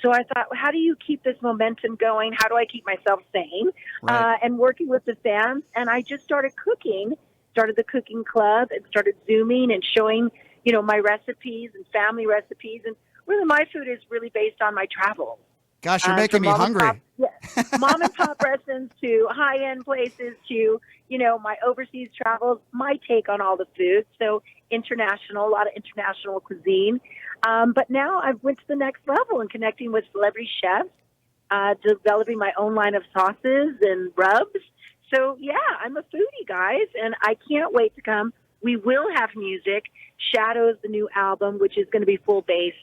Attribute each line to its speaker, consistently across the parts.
Speaker 1: So I thought, how do you keep this momentum going? How do I keep myself sane?
Speaker 2: Right.
Speaker 1: And working with the fans. And I just started cooking, started the cooking club, and started Zooming and showing, my recipes and family recipes. And really, my food is really based on my travels.
Speaker 2: Gosh, you're making
Speaker 1: From
Speaker 2: me hungry.
Speaker 1: mom and pop restaurants to high end places to, my overseas travels, my take on all the food. So international, a lot of international cuisine. But now I've went to the next level and connecting with celebrity chefs, developing my own line of sauces and rubs. So yeah, I'm a foodie, guys, and I can't wait to come. We will have music. Shadows, the new album, which is going to be full based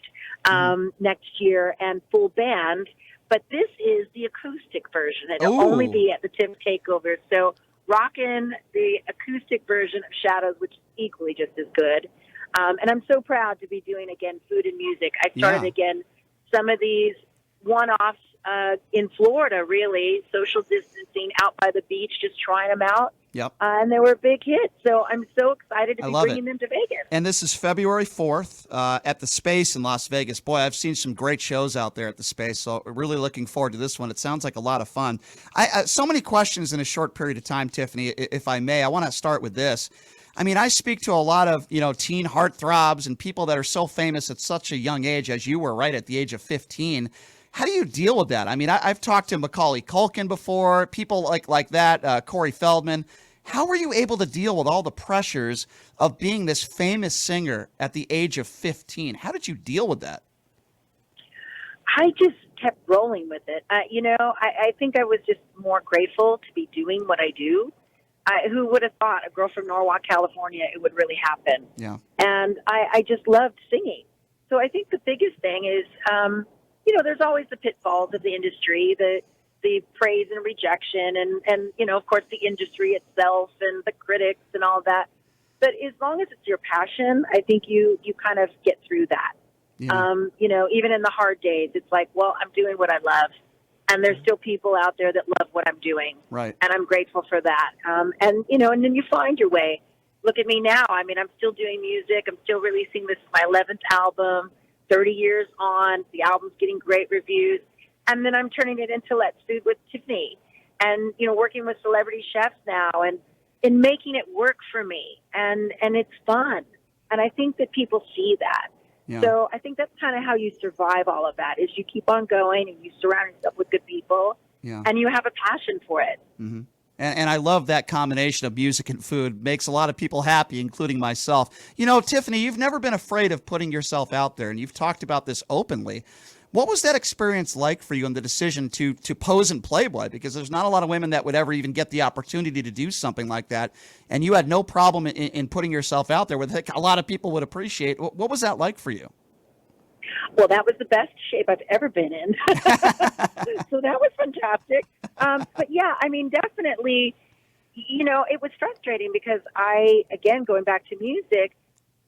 Speaker 1: next year and full band. But this is the acoustic version. It'll only be at the Tim Takeover. So rockin' the acoustic version of Shadows, which is equally just as good. And I'm so proud to be doing, again, food and music. I started, again, some of these one-offs in Florida, really, social distancing out by the beach, just trying them out.
Speaker 2: Yep.
Speaker 1: And they were big hits. So I'm so excited to be bringing them to Vegas.
Speaker 2: And this is February 4th at the Space in Las Vegas. Boy, I've seen some great shows out there at the Space, so really looking forward to this one. It sounds like a lot of fun. So many questions in a short period of time, Tiffany, if I may. I want to start with this. I mean, I speak to a lot of, teen heartthrobs and people that are so famous at such a young age, as you were, right, at the age of 15. How do you deal with that? I mean, I've talked to Macaulay Culkin before, people like that, Corey Feldman. How were you able to deal with all the pressures of being this famous singer at the age of 15? How did you deal with that?
Speaker 1: I just kept rolling with it. I think I was just more grateful to be doing what I do. Who would have thought, a girl from Norwalk, California, it would really happen?
Speaker 2: Yeah.
Speaker 1: And I just loved singing. So I think the biggest thing is, there's always the pitfalls of the industry, the praise and rejection, and of course, the industry itself and the critics and all that. But as long as it's your passion, I think you kind of get through that.
Speaker 2: Yeah.
Speaker 1: Even in the hard days, it's like, well, I'm doing what I love. And there's still people out there that love what I'm doing.
Speaker 2: Right.
Speaker 1: And I'm grateful for that. And then you find your way. Look at me now. I mean, I'm still doing music. I'm still releasing this, my 11th album, 30 years on. The album's getting great reviews. And then I'm turning it into Let's Food with Tiffany. And, working with celebrity chefs now and making it work for me. And it's fun. And I think that people see that.
Speaker 2: Yeah.
Speaker 1: So I think that's kind of how you survive all of that, is you keep on going and you surround yourself with good people and you have a passion for it.
Speaker 2: Mm-hmm. And I love that combination of music and food. Makes a lot of people happy, including myself. Tiffany, you've never been afraid of putting yourself out there, and you've talked about this openly. What was that experience like for you in the decision to pose in Playboy? Because there's not a lot of women that would ever even get the opportunity to do something like that. And you had no problem in putting yourself out there, with a lot of people would appreciate. What was that like for you?
Speaker 1: Well, that was the best shape I've ever been in. So that was fantastic. But yeah, I mean, definitely, it was frustrating because again, going back to music,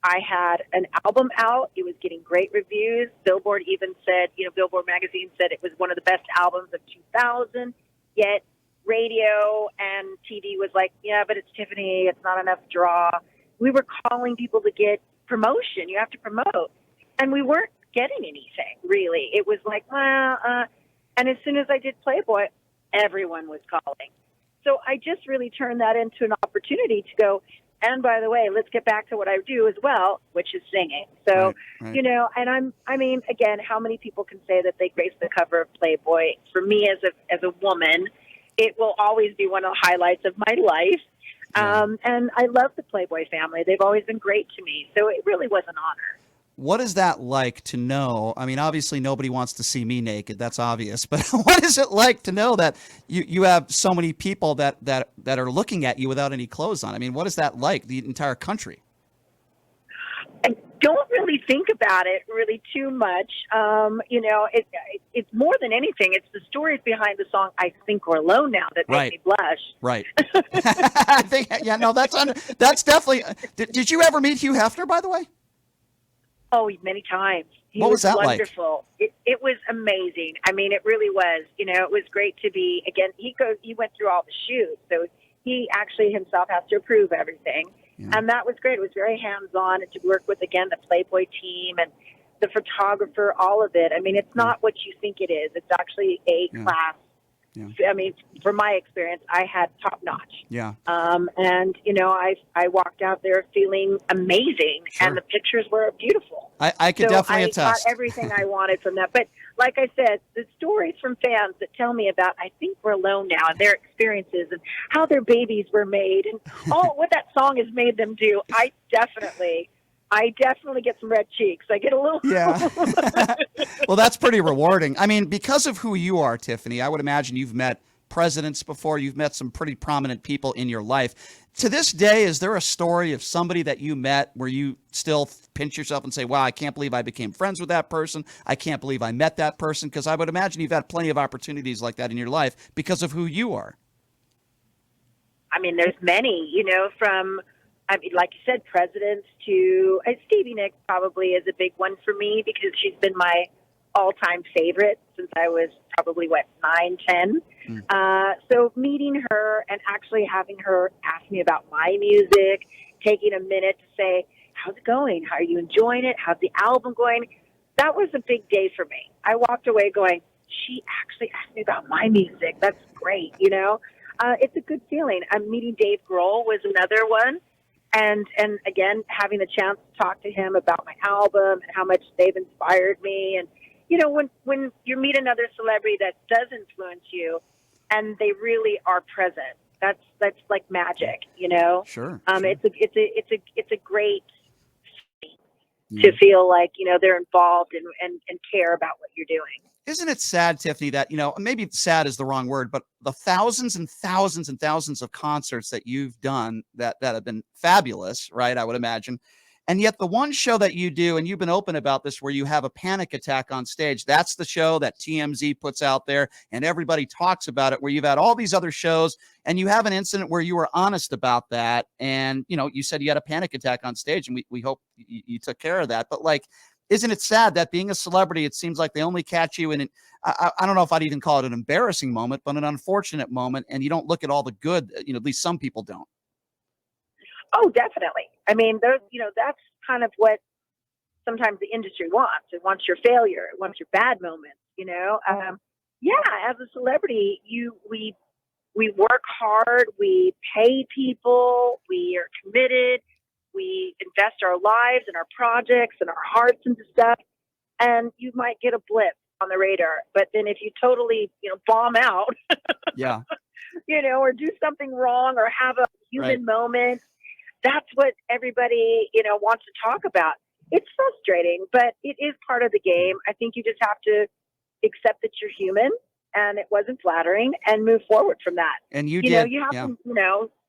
Speaker 1: I had an album out. It was getting great reviews. Billboard even said, Billboard magazine said it was one of the best albums of 2000. Yet radio and TV was like, yeah, but it's Tiffany. It's not enough draw. We were calling people to get promotion. You have to promote. And we weren't getting anything, really. It was like, and as soon as I did Playboy, everyone was calling. So I just really turned that into an opportunity to go, and by the way, let's get back to what I do as well, which is singing. So,
Speaker 2: right.
Speaker 1: And again, how many people can say that they graced the cover of Playboy? For me as a woman, it will always be one of the highlights of my life.
Speaker 2: Yeah.
Speaker 1: And I love the Playboy family. They've always been great to me. So it really was an honor.
Speaker 2: What is that like to know? I mean, obviously nobody wants to see me naked. That's obvious. But what is it like to know that you have so many people that are looking at you without any clothes on? I mean, what is that like, the entire country?
Speaker 1: I don't really think about it really too much. It's more than anything. It's the stories behind the song "I Think We're Alone Now" that make me blush.
Speaker 2: Right. I think, that's definitely. Did you ever meet Hugh Hefner, by the way?
Speaker 1: Oh, many times.
Speaker 2: What was that
Speaker 1: wonderful. Like? It was amazing. I mean, it really was. It was great to be, again, he went through all the shoots, so he actually himself has to approve everything. Yeah. And that was great. It was very hands-on, and to work with, again, the Playboy team and the photographer, all of it. I mean, it's not what you think it is. It's actually a class. I mean, from my experience, I had top notch.
Speaker 2: Yeah.
Speaker 1: And I walked out there feeling amazing, and the pictures were beautiful.
Speaker 2: I could definitely attest.
Speaker 1: I got everything I wanted from that. But like I said, the stories from fans that tell me about, I think we're alone now, and their experiences and how their babies were made and all what that song has made them do. I definitely get some red cheeks. I get a little.
Speaker 2: Yeah. Well, that's pretty rewarding. I mean, because of who you are, Tiffany, I would imagine you've met presidents before. You've met some pretty prominent people in your life. To this day, is there a story of somebody that you met where you still pinch yourself and say, wow, I can't believe I became friends with that person. I can't believe I met that person? Because I would imagine you've had plenty of opportunities like that in your life because of who you are.
Speaker 1: I mean, there's many, from, like you said, presidents to Stevie Nicks probably is a big one for me because she's been my all-time favorite since I was probably, 9, 10. So meeting her and actually having her ask me about my music, taking a minute to say, how's it going? How are you enjoying it? How's the album going? That was a big day for me. I walked away going, she actually asked me about my music. That's great, It's a good feeling. Meeting Dave Grohl was another one. And again, having the chance to talk to him about my album and how much they've inspired me. And, when you meet another celebrity that does influence you and they really are present, that's like magic,
Speaker 2: Sure.
Speaker 1: It's a great to feel like, they're involved and care about what you're doing.
Speaker 2: Isn't it sad, Tiffany, that, maybe sad is the wrong word, but the thousands and thousands and thousands of concerts that you've done that have been fabulous, right? I would imagine. And yet the one show that you do, and you've been open about this, where you have a panic attack on stage, that's the show that TMZ puts out there and everybody talks about it, where you've had all these other shows and you have an incident where you were honest about that. And, you said you had a panic attack on stage, and we hope you took care of that. But isn't it sad that being a celebrity, it seems like they only catch you in I don't know if I'd even call it an embarrassing moment, but an unfortunate moment, and you don't look at all the good, at least some people don't.
Speaker 1: Oh, definitely. I mean, that's kind of what sometimes the industry wants. It wants your failure. It wants your bad moments, as a celebrity, we work hard. We pay people. We are committed. We invest our lives and our projects and our hearts into stuff. And you might get a blip on the radar. But then if you totally, bomb out,
Speaker 2: yeah,
Speaker 1: or do something wrong or have a human moment, that's what everybody, wants to talk about. It's frustrating, but it is part of the game. I think you just have to accept that you're human and it wasn't flattering and move forward from that.
Speaker 2: And you did.
Speaker 1: You have to,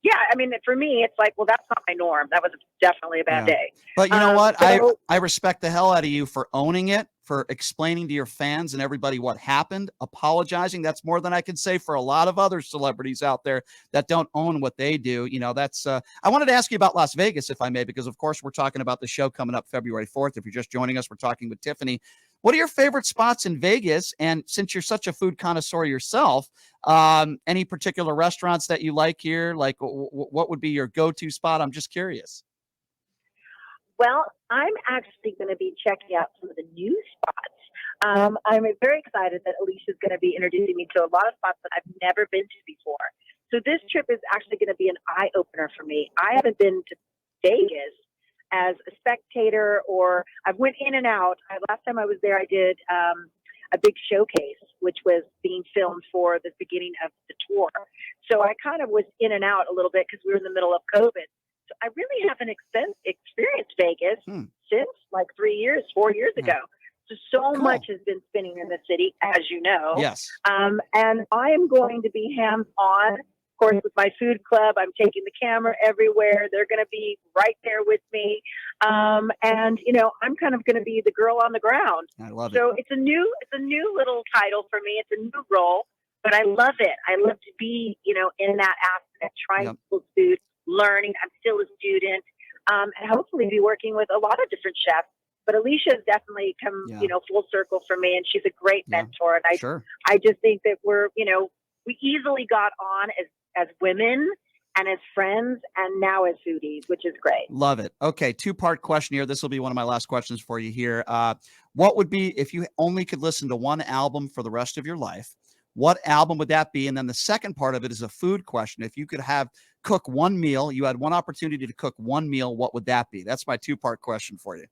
Speaker 1: I mean, for me, it's like, well, that's not my norm. That was definitely a bad day.
Speaker 2: But you know what? I respect the hell out of you for owning it, for explaining to your fans and everybody what happened, apologizing. That's more than I can say for a lot of other celebrities out there that don't own what they do. That's I wanted to ask you about Las Vegas, if I may, because of course we're talking about the show coming up February 4th. If you're just joining us, we're talking with Tiffany. What are your favorite spots in Vegas? And since you're such a food connoisseur yourself, any particular restaurants that you like here? Like what would be your go-to spot? I'm just curious.
Speaker 1: Well, I'm actually going to be checking out some of the new spots. I'm very excited that Alicia's going to be introducing me to a lot of spots that I've never been to before. So this trip is actually going to be an eye-opener for me. I haven't been to Vegas as a spectator, or I've went in and out. Last time I was there, I did a big showcase, which was being filmed for the beginning of the tour. So I kind of was in and out a little bit because we were in the middle of COVID. So I really haven't experienced Vegas since like 4 years ago. So
Speaker 2: cool.
Speaker 1: Much has been spinning in the city, as you know.
Speaker 2: Yes.
Speaker 1: And I am going to be hands-on. Of course, with my food club, I'm taking the camera everywhere. They're going to be right there with me. And, I'm kind of going to be the girl on the ground.
Speaker 2: I love it.
Speaker 1: So it's a new little title for me. It's a new role, but I love it. I love to be, in that aspect, trying people's food, learning. I'm still a student, and hopefully be working with a lot of different chefs. But Alicia has definitely come, full circle for me, and she's a great mentor. And I just think that we easily got on as women, and as friends and now as foodies, which is great.
Speaker 2: Love it. Okay, two-part question here. This will be one of my last questions for you here. What would be, if you only could listen to one album for the rest of your life, what album would that be? And then the second part of it is a food question. If you could cook one meal, you had one opportunity to cook one meal, what would that be? That's my two-part question for you.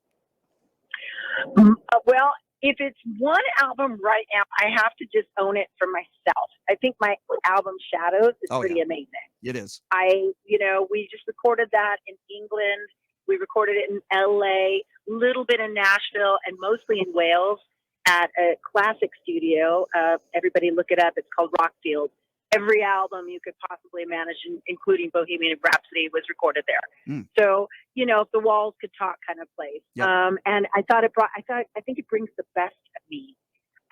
Speaker 1: Well, if it's one album right now, I have to just own it for myself. I think my album Shadows is pretty amazing.
Speaker 2: It is.
Speaker 1: We just recorded that in England. We recorded it in LA, little bit in Nashville, and mostly in Wales at a classic studio. Everybody look it up. It's called Rockfield. Every album you could possibly imagine, including Bohemian Rhapsody, was recorded there. So, if the walls could talk kind of place.
Speaker 2: Yep.
Speaker 1: And I think it brings the best of me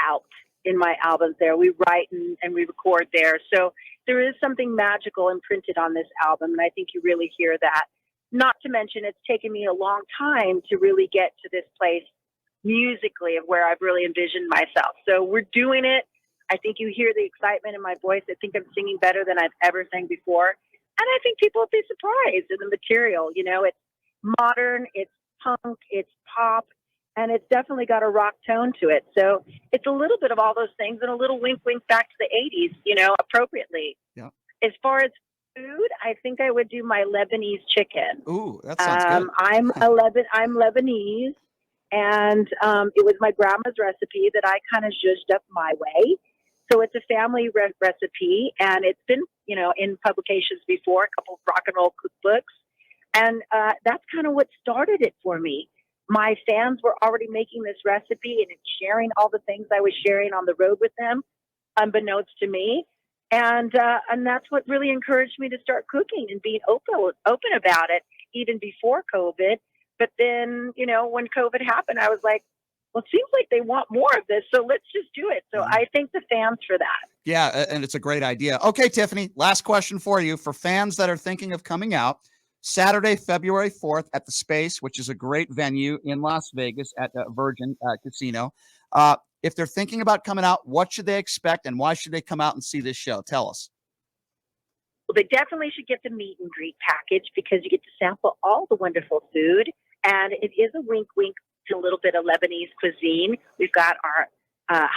Speaker 1: out in my albums there. We write and we record there. So there is something magical imprinted on this album. And I think you really hear that. Not to mention, it's taken me a long time to really get to this place musically of where I've really envisioned myself. So we're doing it. I think you hear the excitement in my voice. I think I'm singing better than I've ever sang before. And I think people will be surprised in the material. It's modern, it's punk, it's pop, and it's definitely got a rock tone to it. So it's a little bit of all those things and a little wink, wink back to the 80s, appropriately.
Speaker 2: Yeah.
Speaker 1: As far as food, I think I would do my Lebanese chicken.
Speaker 2: Ooh, that sounds good.
Speaker 1: I'm Lebanese, and it was my grandma's recipe that I kind of zhuzhed up my way. So it's a family recipe, and it's been, in publications before, a couple of rock and roll cookbooks. And that's kind of what started it for me. My fans were already making this recipe and sharing all the things I was sharing on the road with them, unbeknownst to me. And that's what really encouraged me to start cooking and being open about it, even before COVID. But then, when COVID happened, I was like, well, it seems like they want more of this, so let's just do it. So I thank the fans for that.
Speaker 2: Yeah, and it's a great idea. Okay, Tiffany, last question for you. For fans that are thinking of coming out, Saturday, February 4th at the Space, which is a great venue in Las Vegas at the Virgin Casino. If they're thinking about coming out, what should they expect, and why should they come out and see this show? Tell us.
Speaker 1: Well, they definitely should get the meet and greet package because you get to sample all the wonderful food, and it is a wink, wink to a little bit of Lebanese cuisine. We've got our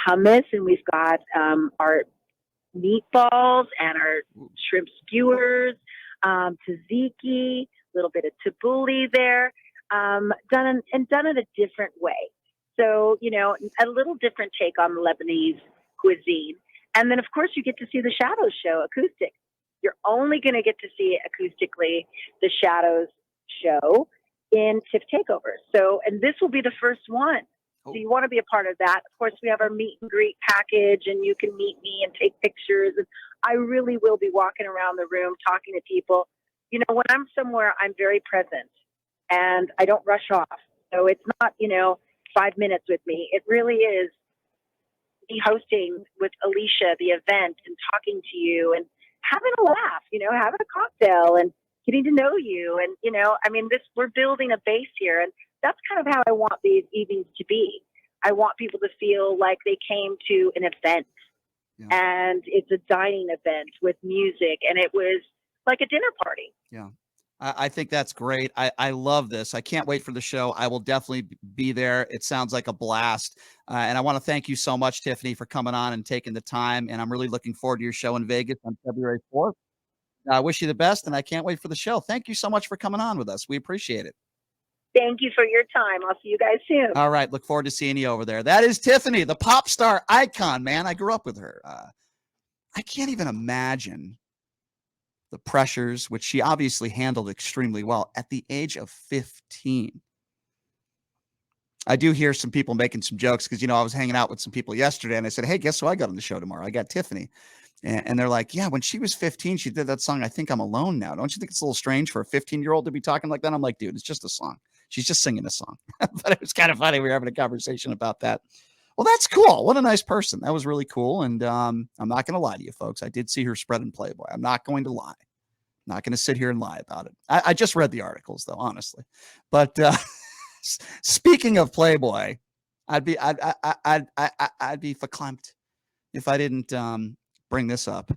Speaker 1: hummus, and we've got our meatballs and our shrimp skewers, tzatziki, a little bit of tabbouleh there, done in a different way. So, a little different take on the Lebanese cuisine. And then, of course, you get to see the Shadows show acoustic. You're only going to get to see acoustically the Shadows show in TIFF Takeover. So, and this will be the first one. So you want to be a part of that. Of course, we have our meet and greet package, and you can meet me and take pictures. And I really will be walking around the room talking to people. When I'm somewhere, I'm very present, and I don't rush off. So it's not, 5 minutes with me. It really is me hosting with Alicia the event and talking to you and having a laugh, having a cocktail and getting to know you. And, we're building a base here. And that's kind of how I want these evenings to be. I want people to feel like they came to an event, and it's a dining event with music, and it was like a dinner party.
Speaker 2: Yeah. I think that's great. I love this. I can't wait for the show. I will definitely be there. It sounds like a blast. And I want to thank you so much, Tiffany, for coming on and taking the time. And I'm really looking forward to your show in Vegas on February 4th. I wish you the best, and I can't wait for the show. Thank you so much for coming on with us. We appreciate it.
Speaker 1: Thank you for your time. I'll see you guys soon.
Speaker 2: All right. Look forward to seeing you over there. That is Tiffany, the pop star icon, man. I grew up with her. I can't even imagine the pressures, which she obviously handled extremely well at the age of 15. I do hear some people making some jokes because, I was hanging out with some people yesterday, and I said, hey, guess who I got on the show tomorrow? I got Tiffany. And they're like, yeah, when she was 15, she did that song, I Think I'm Alone Now. Don't you think it's a little strange for a 15-year-old to be talking like that? I'm like, dude, it's just a song. She's just singing a song. But it was kind of funny. We were having a conversation about that. Well, that's cool. What a nice person. That was really cool. And I'm not going to lie to you, folks. I did see her spread in Playboy. I'm not going to lie. I'm not going to sit here and lie about it. I just read the articles, though, honestly. But speaking of Playboy, I'd be verklempt if I didn't bring this up.